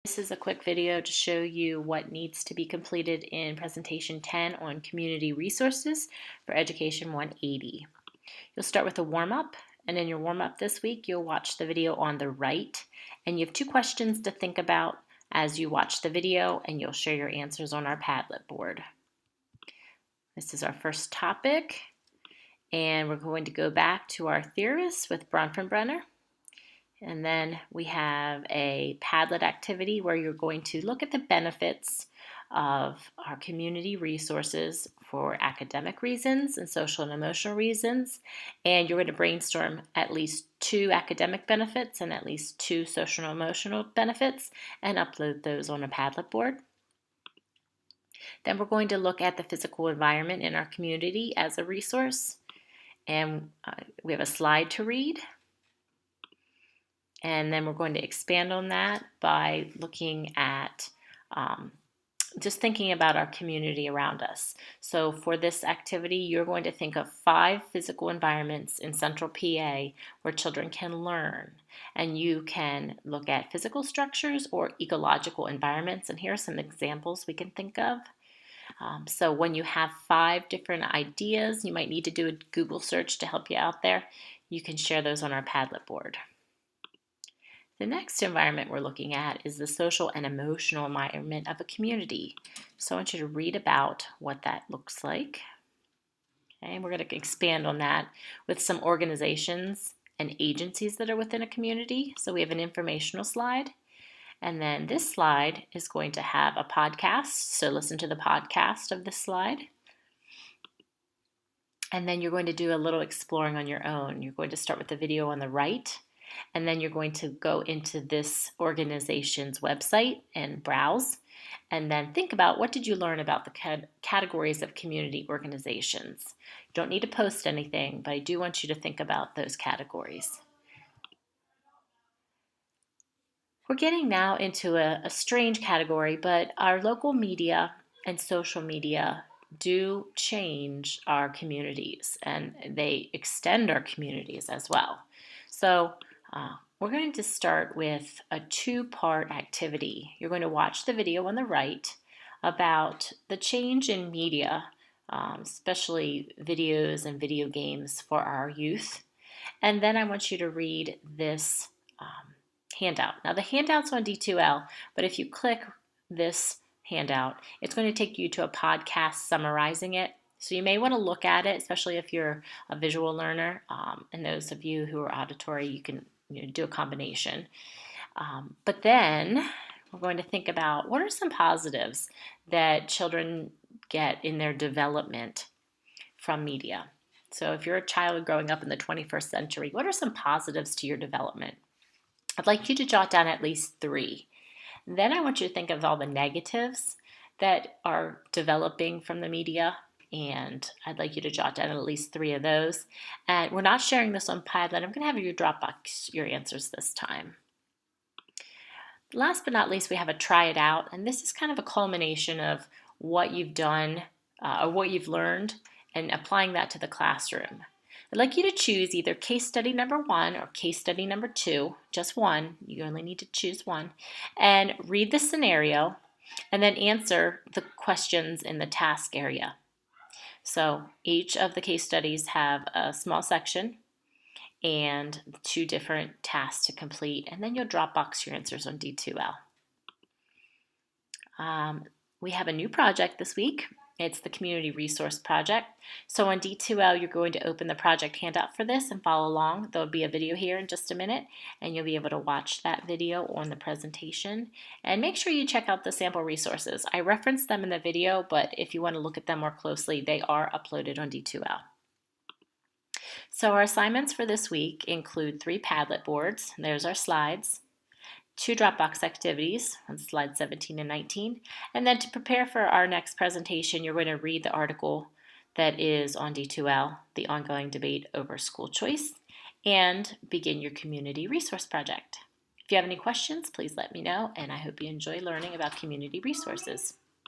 This is a quick video to show you what needs to be completed in Presentation 10 on Community Resources for Education 180. You'll start with a warm-up, and in your warm-up this week, you'll watch the video on the right, and you have 2 questions to think about as you watch the video, and you'll share your answers on our Padlet board. This is our first topic, and we're going to go back to our theorists with Bronfenbrenner. And then we have a Padlet activity where you're going to look at the benefits of our community resources for academic reasons and social and emotional reasons. And you're going to brainstorm at least 2 academic benefits and at least 2 social and emotional benefits and upload those on a Padlet board. Then we're going to look at the physical environment in our community as a resource. And we have a slide to read. And then we're going to expand on that by looking at just thinking about our community around us. So for this activity, you're going to think of 5 physical environments in Central PA where children can learn. And you can look at physical structures or ecological environments. And here are some examples we can think of. So when you have 5 different ideas, you might need to do a Google search to help you out there. You can share those on our Padlet board. The next environment we're looking at is the social and emotional environment of a community. So I want you to read about what that looks like. Okay, we're going to expand on that with some organizations and agencies that are within a community. So we have an informational slide. And then this slide is going to have a podcast. So listen to the podcast of this slide. And then you're going to do a little exploring on your own. You're going to start with the video on the right. And then you're going to go into this organization's website and browse, and then think about what did you learn about the categories of community organizations. You don't need to post anything, but I do want you to think about those categories. We're getting now into a strange category, but our local media and social media do change our communities, and they extend our communities as well. So we're going to start with a 2-part activity. You're going to watch the video on the right about the change in media, especially videos and video games for our youth. And then I want you to read this handout. Now the handout's on D2L, but if you click this handout, it's going to take you to a podcast summarizing it. So you may want to look at it, especially if you're a visual learner. And those of you who are auditory, you can do a combination. But then we're going to think about what are some positives that children get in their development from media. So if you're a child growing up in the 21st century, what are some positives to your development? I'd like you to jot down at least 3. Then I want you to think of all the negatives that are developing from the media. And I'd like you to jot down at least 3 of those. And we're not sharing this on Padlet. I'm going to have you Dropbox your answers this time. Last but not least, we have a try it out. And this is kind of a culmination of what you've done or what you've learned and applying that to the classroom. I'd like you to choose either case study number 1 or case study number 2, just one. You only need to choose one. And read the scenario and then answer the questions in the task area. So each of the case studies have a small section and 2 different tasks to complete, and then you'll Dropbox your answers on D2L. We have a new project this week. It's the Community Resource Project. So on D2L, you're going to open the project handout for this and follow along. There'll be a video here in just a minute, and you'll be able to watch that video on the presentation. And make sure you check out the sample resources. I referenced them in the video, but if you want to look at them more closely, they are uploaded on D2L. So our assignments for this week include 3 Padlet boards. There's our slides. 2 Dropbox activities on slides 17 and 19. And then to prepare for our next presentation, you're going to read the article that is on D2L, The Ongoing Debate Over School Choice, and begin your community resource project. If you have any questions, please let me know, and I hope you enjoy learning about community resources.